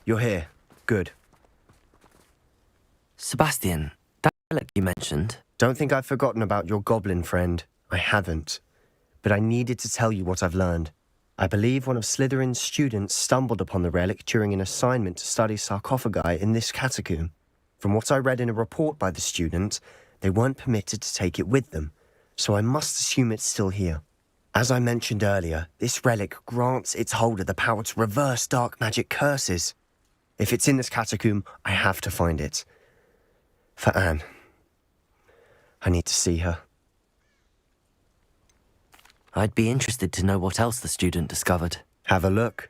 You're here. Good. Sebastian, that relic you mentioned. Don't think I've forgotten about your goblin friend. I haven't. But I needed to tell you what I've learned. I believe one of Slytherin's students stumbled upon the relic during an assignment to study sarcophagi in this catacomb. From what I read in a report by the student, they weren't permitted to take it with them, so I must assume it's still here. As I mentioned earlier, this relic grants its holder the power to reverse dark magic curses. If it's in this catacomb, I have to find it. For Anne. I need to see her. I'd be interested to know what else the student discovered. Have a look.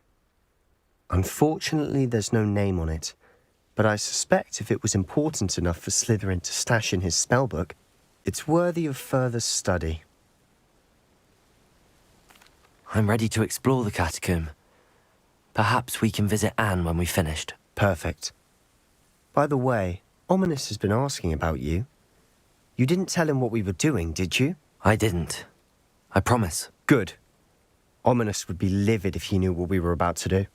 Unfortunately, there's no name on it, but I suspect if it was important enough for Slytherin to stash in his spellbook, it's worthy of further study. I'm ready to explore the catacomb. Perhaps we can visit Anne when we've finished. Perfect. By the way, Ominous has been asking about you. You didn't tell him what we were doing, did you? I didn't. I promise. Good. Ominous would be livid if he knew what we were about to do.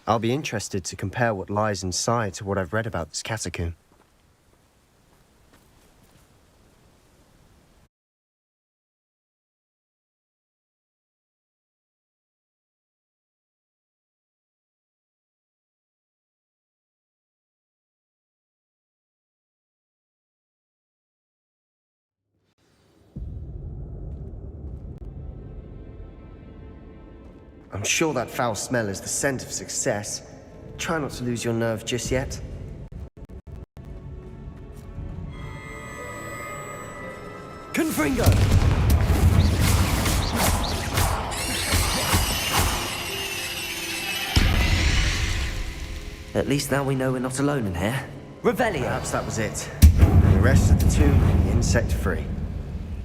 I'll be interested to compare what lies inside to what I've read about this catacomb. I'm sure that foul smell is the scent of success. Try not to lose your nerve just yet. Confringo! At least now we know we're not alone in here. Revelio! Perhaps that was it. And the rest of the tomb will be insect-free.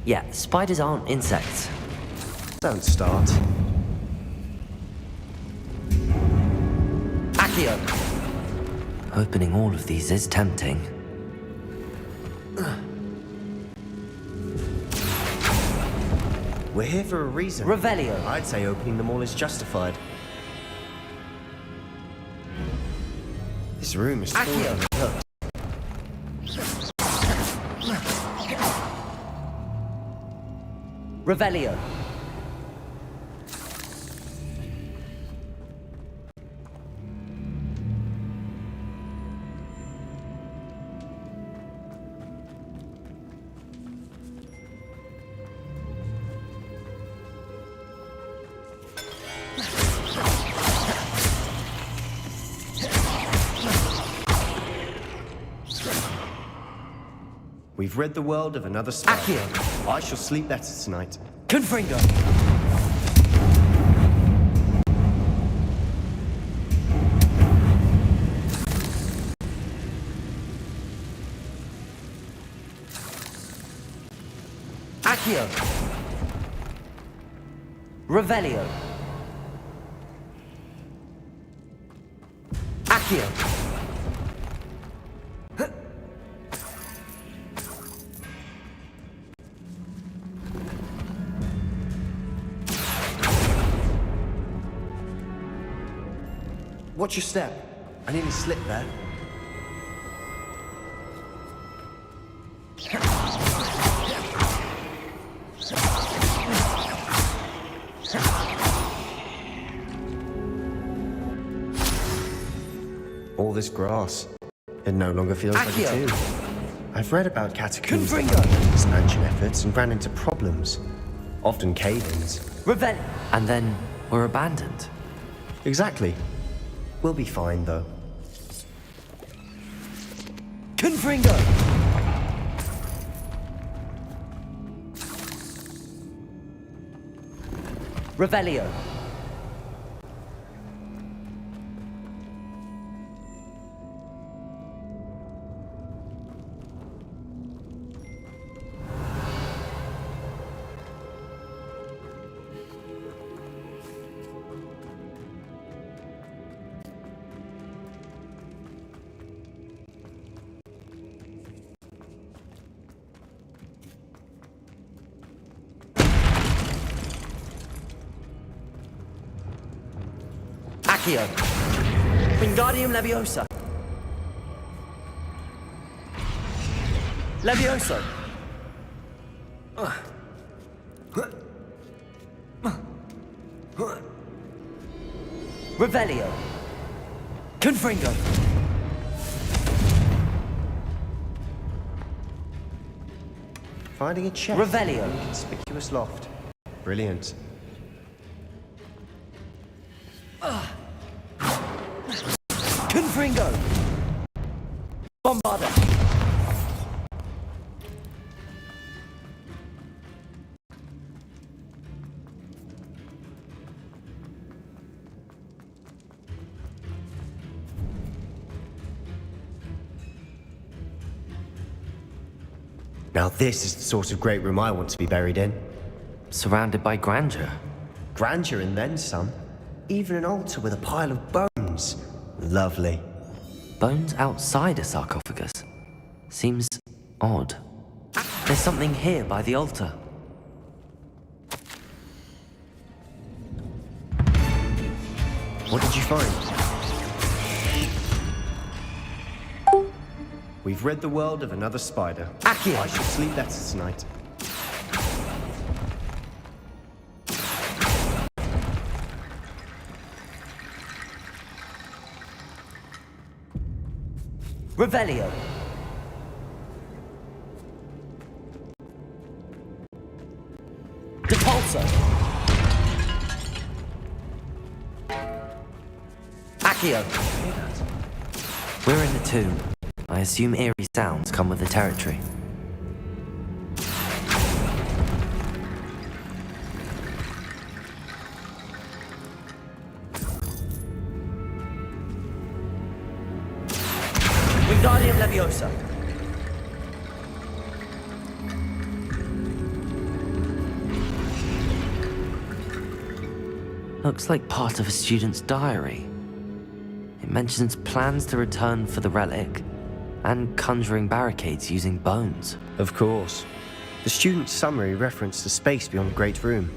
Yeah, spiders aren't insects. Don't start. Accio! Opening all of these is tempting. We're here for a reason. Revelio! I'd say opening them all is justified. This room is full Accio! of hooks. Revelio! We've rid the world of another spell. Accio! I shall sleep better tonight. Confringo! Accio! Revelio! Accio! Watch your step. I nearly slipped there. All this grass. It no longer feels like a tomb. I've read about catacombs expansion efforts and ran into problems. Often cave-ins. And then we're abandoned. Exactly. We'll be fine, though. Confringo! Revelio! Accio. Wingardium Leviosa. Levioso. Revelio. Confringo. Finding a chest. Revelio. In a conspicuous loft. Brilliant. Confringo. Bombarda. Now this is the sort of great room I want to be buried in. Surrounded by grandeur. Grandeur and then some. Even an altar with a pile of bones. Lovely. Bones outside a sarcophagus. Seems odd. There's something here by the altar. What did you find? We've rid the world of another spider. Accio. I should sleep better tonight. Revelio. Depulso. Accio. We're in the tomb. I assume eerie sounds come with the territory. Wingardium Leviosa. Looks like part of a student's diary. It mentions plans to return for the relic and conjuring barricades using bones. Of course. The student's summary referenced the space beyond the Great Room,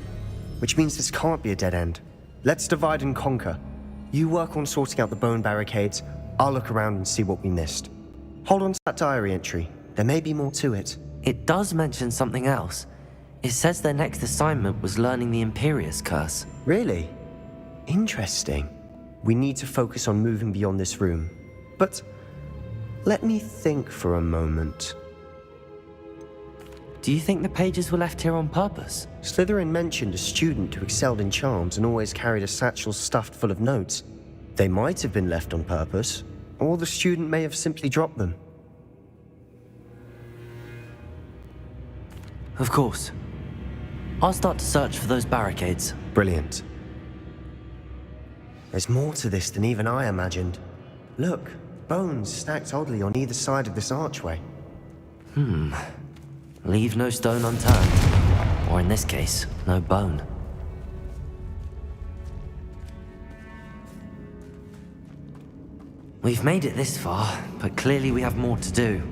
which means this can't be a dead end. Let's divide and conquer. You work on sorting out the bone barricades, I'll look around and see what we missed. Hold on to that diary entry. There may be more to it. It does mention something else. It says their next assignment was learning the Imperious Curse. Really? Interesting. We need to focus on moving beyond this room. But let me think for a moment. Do you think the pages were left here on purpose? Slytherin mentioned a student who excelled in charms and always carried a satchel stuffed full of notes. They might have been left on purpose, or the student may have simply dropped them. Of course. I'll start to search for those barricades. Brilliant. There's more to this than even I imagined. Look, bones stacked oddly on either side of this archway. Leave no stone unturned. Or in this case, no bone. We've made it this far, but clearly we have more to do.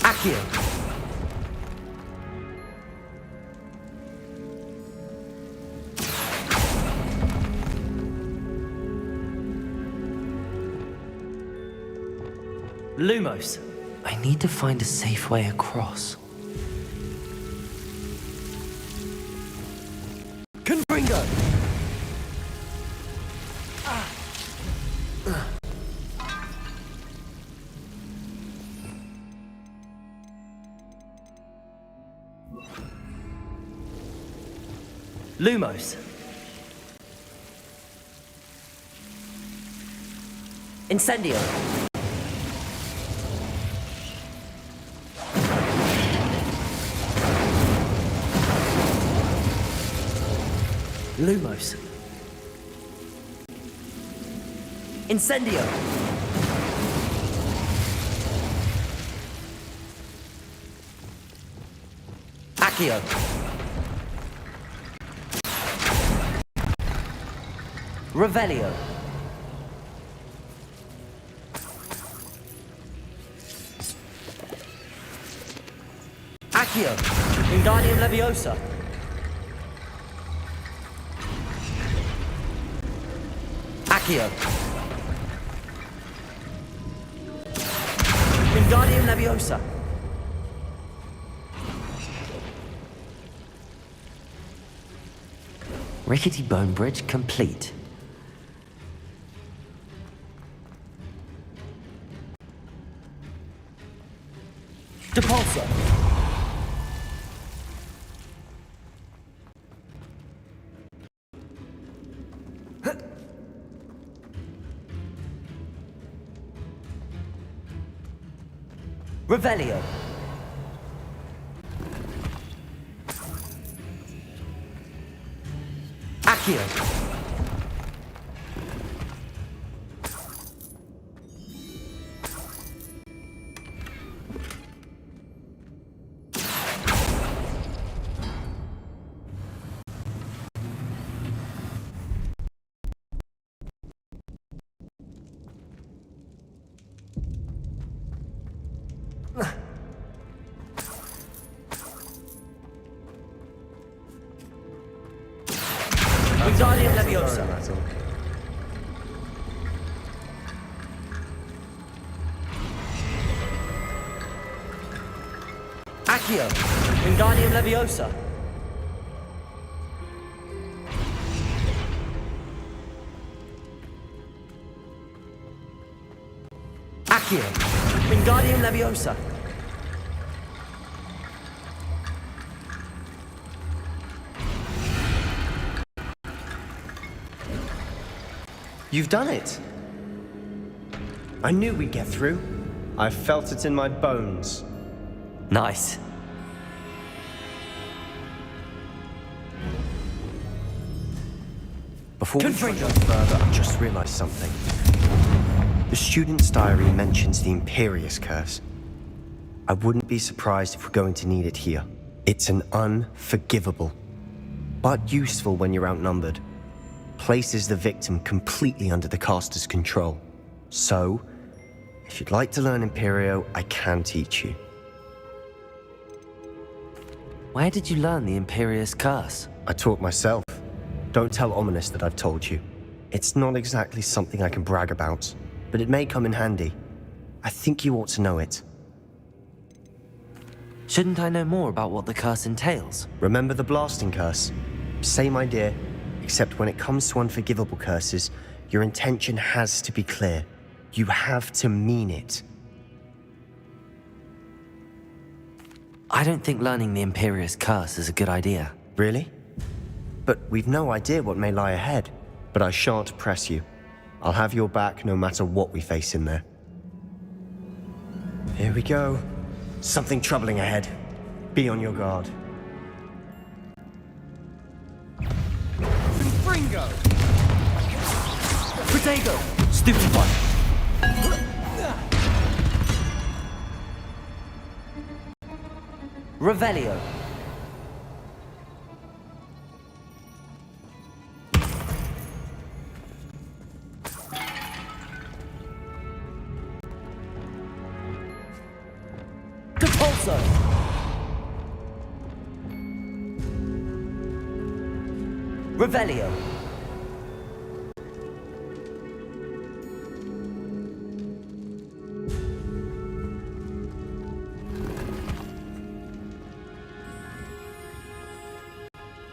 Accio. Lumos. I need to find a safe way across. Confringo. Lumos. Incendio. Lumos. Incendio. Accio. Revelio. Accio! Wingardium Leviosa! Accio! Wingardium Leviosa! Rickety Bone Bridge complete. Depulsor! Revelio! Accio! Wingardium Leviosa! Accio! Wingardium Leviosa! Accio! Wingardium Leviosa! You've done it! I knew we'd get through. I felt it in my bones. Nice. Before we trudge on further, I just realized something. The student's diary mentions the Imperious Curse. I wouldn't be surprised if we're going to need it here. It's an unforgivable, but useful when you're outnumbered. Places the victim completely under the caster's control. So, if you'd like to learn Imperio, I can teach you. Where did you learn the Imperious Curse? I taught myself. Don't tell Ominous that I've told you. It's not exactly something I can brag about, but it may come in handy. I think you ought to know it. Shouldn't I know more about what the curse entails? Remember the blasting curse? Same idea, except when it comes to unforgivable curses, your intention has to be clear. You have to mean it. I don't think learning the Imperious Curse is a good idea. Really? But we've no idea what may lie ahead. But I shan't press you. I'll have your back no matter what we face in there. Here we go. Something troubling ahead. Be on your guard. Fringo! Protego! Stupid one! Revelio! Depulso! Revelio!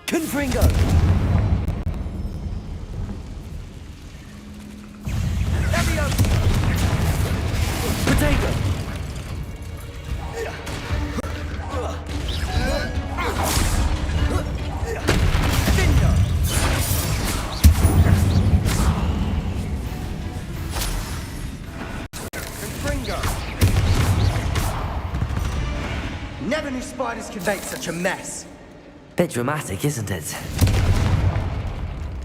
Confringo! Leviosa! Protego! Never knew spiders could make such a mess. Bit dramatic, isn't it?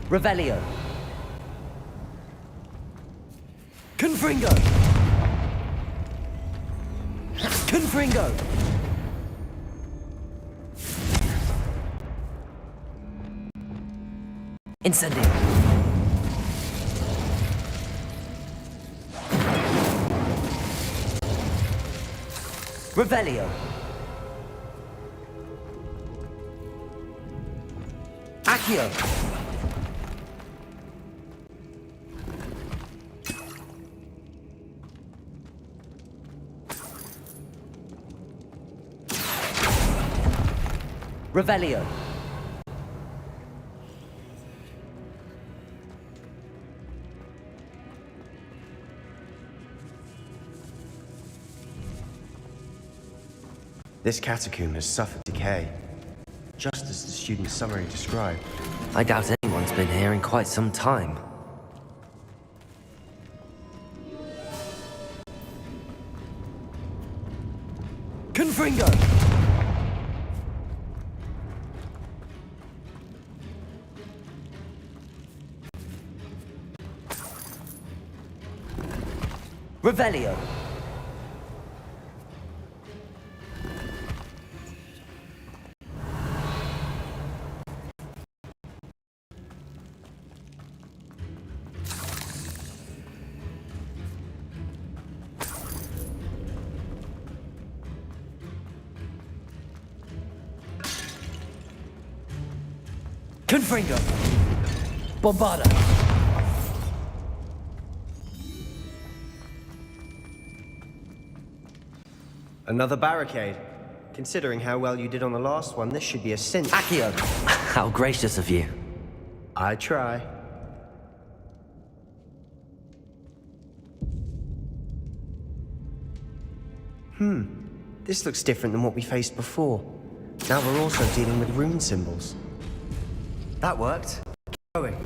Revelio. Confringo. Confringo. Incendio. Revelio. Accio! Revelio. This catacomb has suffered decay, just as the student's summary described. I doubt anyone's been here in quite some time. Confringo! Revelio. Confringo. Bombada. Another barricade. Considering how well you did on the last one, this should be a cinch. Accio. How gracious of you. I try. This looks different than what we faced before. Now we're also dealing with rune symbols. That worked. Keep going.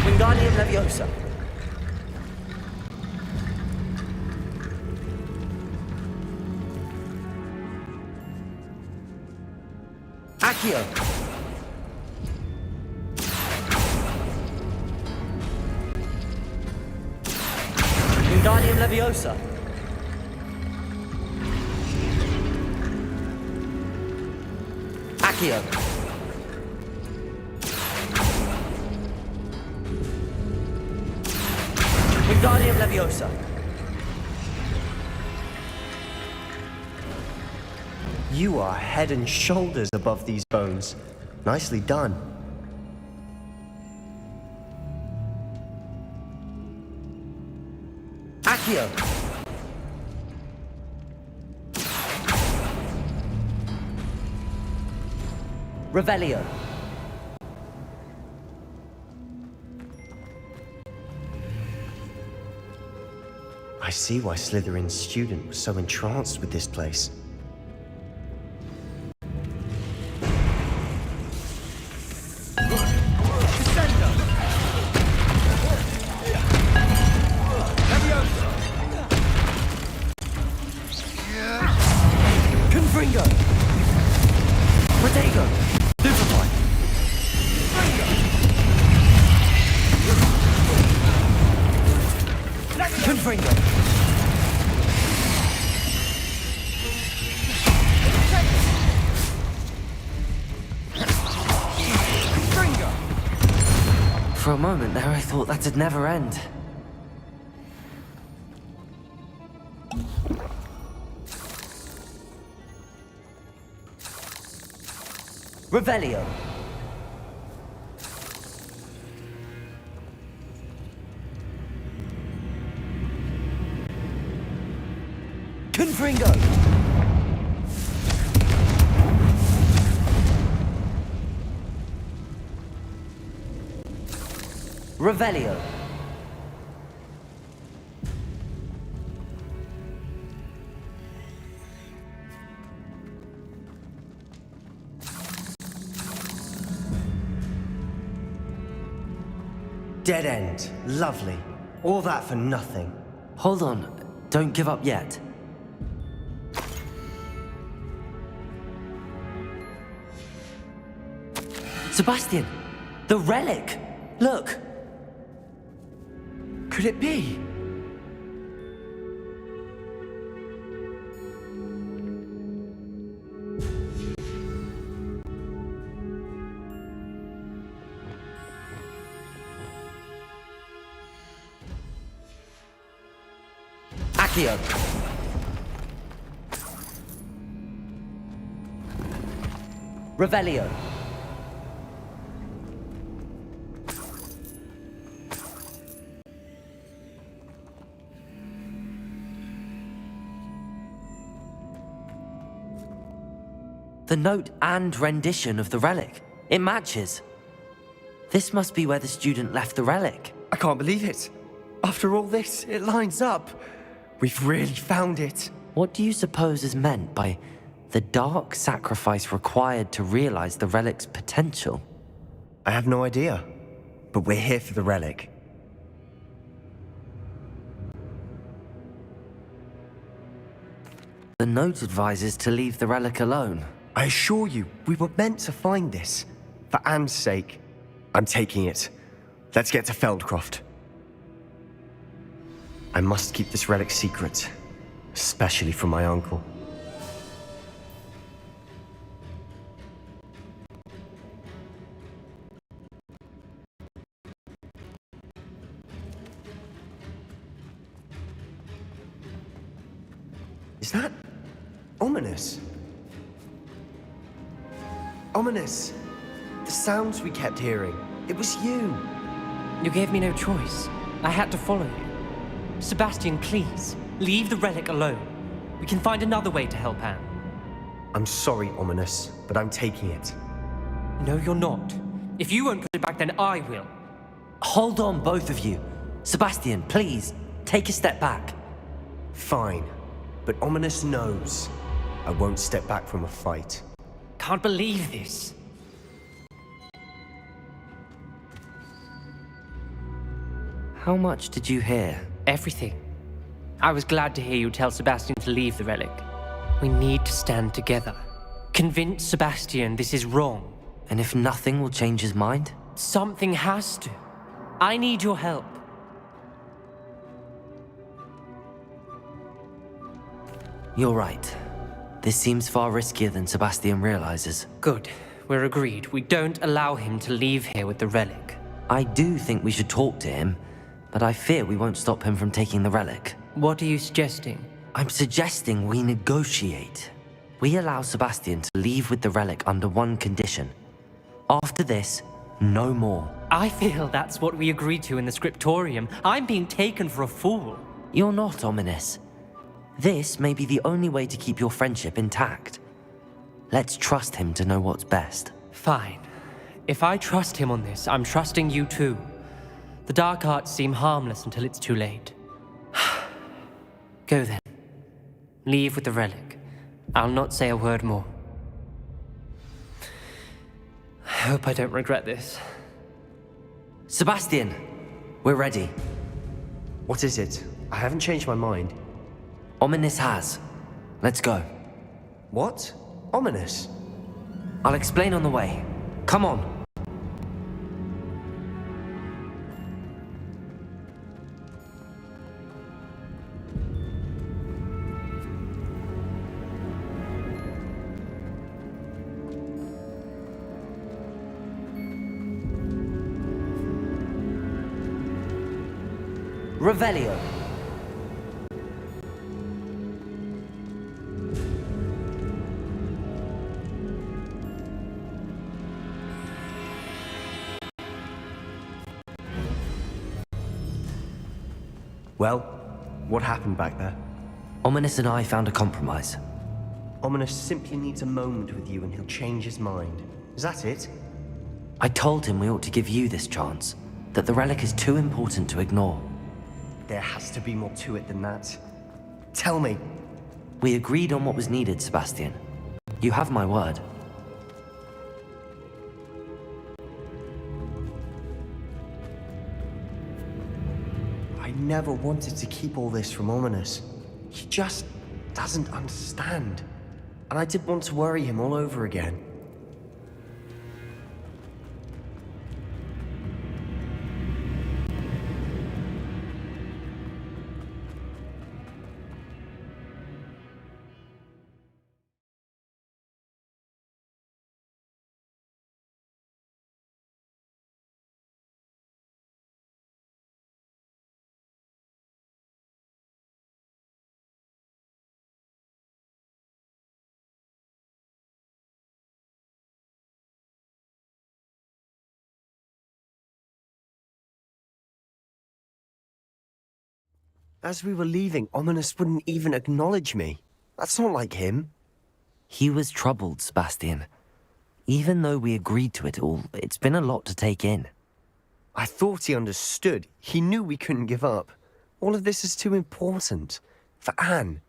Wingardium Leviosa. Accio. Wingardium Leviosa. Accio. Wingardium Leviosa. You are head and shoulders above these bones. Nicely done. Accio. Revelio. I see why Slytherin's student was so entranced with this place. Confringo. Protego. Duplicate. Confringo. For a moment there, I thought that'd never end. Revelio. Confringo. Revelio. Dead end. Lovely. All that for nothing. Hold on. Don't give up yet. Sebastian! The relic! Look! Could it be? Accio. Revelio. The note and rendition of the relic. It matches. This must be where the student left the relic. I can't believe it. After all this, it lines up. We've really found it. What do you suppose is meant by the dark sacrifice required to realize the relic's potential? I have no idea, but we're here for the relic. The note advises to leave the relic alone. I assure you, we were meant to find this. For Anne's sake. I'm taking it. Let's get to Feldcroft. I must keep this relic secret, especially from my uncle. Is that ominous? Ominous. The sounds we kept hearing. It was you. You gave me no choice. I had to follow you. Sebastian, please, leave the relic alone. We can find another way to help Anne. I'm sorry, Ominous, but I'm taking it. No, you're not. If you won't put it back, then I will. Hold on, both of you. Sebastian, please, take a step back. Fine, but Ominous knows I won't step back from a fight. Can't believe this. How much did you hear? Everything. I was glad to hear you tell Sebastian to leave the relic. We need to stand together. Convince Sebastian this is wrong. And if nothing will change his mind? Something has to. I need your help. You're right. This seems far riskier than Sebastian realizes. Good. We're agreed. We don't allow him to leave here with the relic. I do think we should talk to him, but I fear we won't stop him from taking the relic. What are you suggesting? I'm suggesting we negotiate. We allow Sebastian to leave with the relic under one condition. After this, no more. I feel that's what we agreed to in the scriptorium. I'm being taken for a fool. You're not, Ominous. This may be the only way to keep your friendship intact. Let's trust him to know what's best. Fine. If I trust him on this, I'm trusting you too. The dark arts seem harmless until it's too late. Go then. Leave with the relic. I'll not say a word more. I hope I don't regret this. Sebastian, we're ready. What is it? I haven't changed my mind. Ominous has. Let's go. What? Ominous? I'll explain on the way. Come on. Revelio. Well, what happened back there? Ominous and I found a compromise. Ominous simply needs a moment with you and he'll change his mind. Is that it? I told him we ought to give you this chance, that the relic is too important to ignore. There has to be more to it than that. Tell me. We agreed on what was needed, Sebastian. You have my word. I never wanted to keep all this from Ominous. He just doesn't understand. And I didn't want to worry him all over again. As we were leaving, Ominous wouldn't even acknowledge me. That's not like him. He was troubled, Sebastian. Even though we agreed to it all, it's been a lot to take in. I thought he understood. He knew we couldn't give up. All of this is too important. For Anne.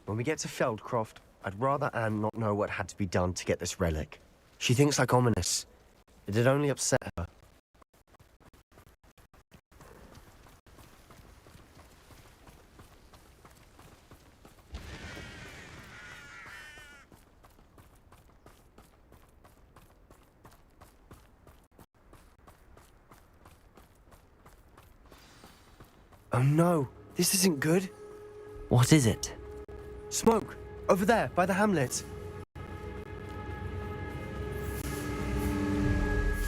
When we get to Feldcroft, I'd rather Anne not know what had to be done to get this relic. She thinks like Ominous. It'd only upset her. Oh no, this isn't good. What is it? Smoke! Over there, by the hamlet.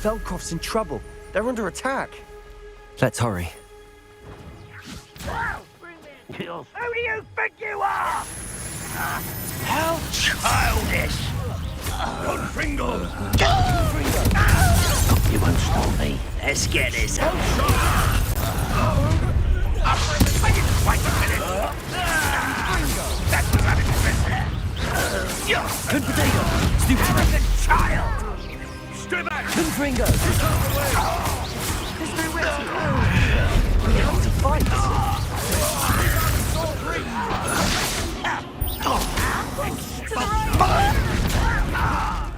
Feldcroft's in trouble. They're under attack. Let's hurry. Who do you think you are? How childish! Pringle! You won't stop me. Let's get this out. Wait a minute! That's what I'm interested in. Good potato! Stupid! Arrogant child! Stay back! Confringo! There's nowhere to go. We have to fight.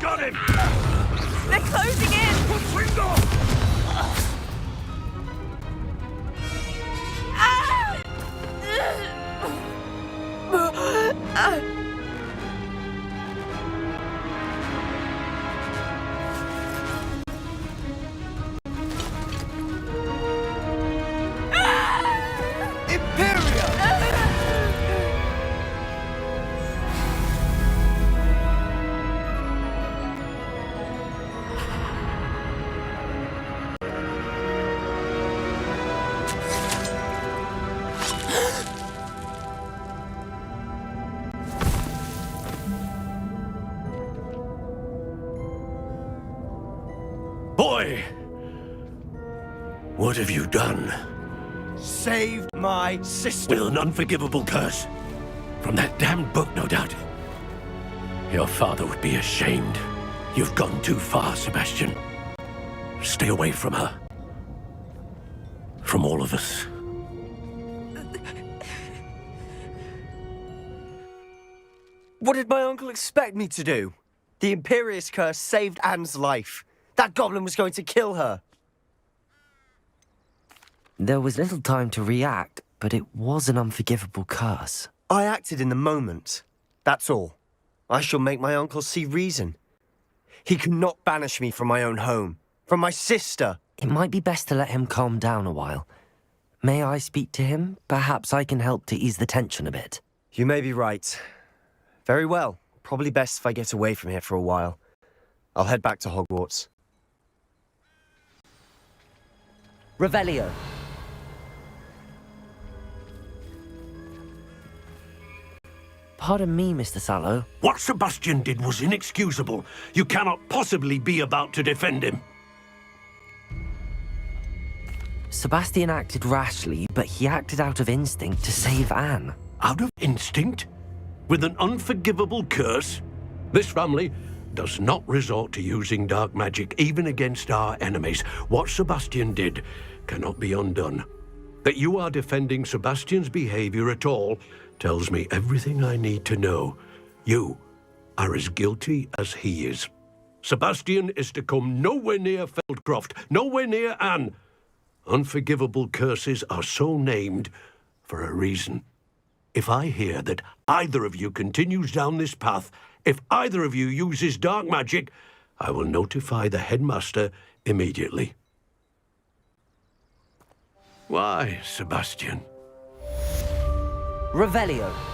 Got him! They're closing in! Pringle! Boy! What have you done? Saved my sister. With an unforgivable curse. From that damned book, no doubt. Your father would be ashamed. You've gone too far, Sebastian. Stay away from her. From all of us. What did my uncle expect me to do? The Imperious curse saved Anne's life. That goblin was going to kill her. There was little time to react, but it was an unforgivable curse. I acted in the moment. That's all. I shall make my uncle see reason. He cannot banish me from my own home, from my sister. It might be best to let him calm down a while. May I speak to him? Perhaps I can help to ease the tension a bit. You may be right. Very well. Probably best if I get away from here for a while. I'll head back to Hogwarts. Revelio. Pardon me, Mr. Sallow. What Sebastian did was inexcusable. You cannot possibly be about to defend him. Sebastian acted rashly, but he acted out of instinct to save Anne. Out of instinct? With an unforgivable curse? This family does not resort to using dark magic, even against our enemies. What Sebastian did cannot be undone. That you are defending Sebastian's behavior at all tells me everything I need to know. You are as guilty as he is. Sebastian is to come nowhere near Feldcroft, nowhere near Anne. Unforgivable curses are so named for a reason. If I hear that either of you continues down this path, if either of you uses dark magic, I will notify the headmaster immediately. Why, Sebastian? Revelio.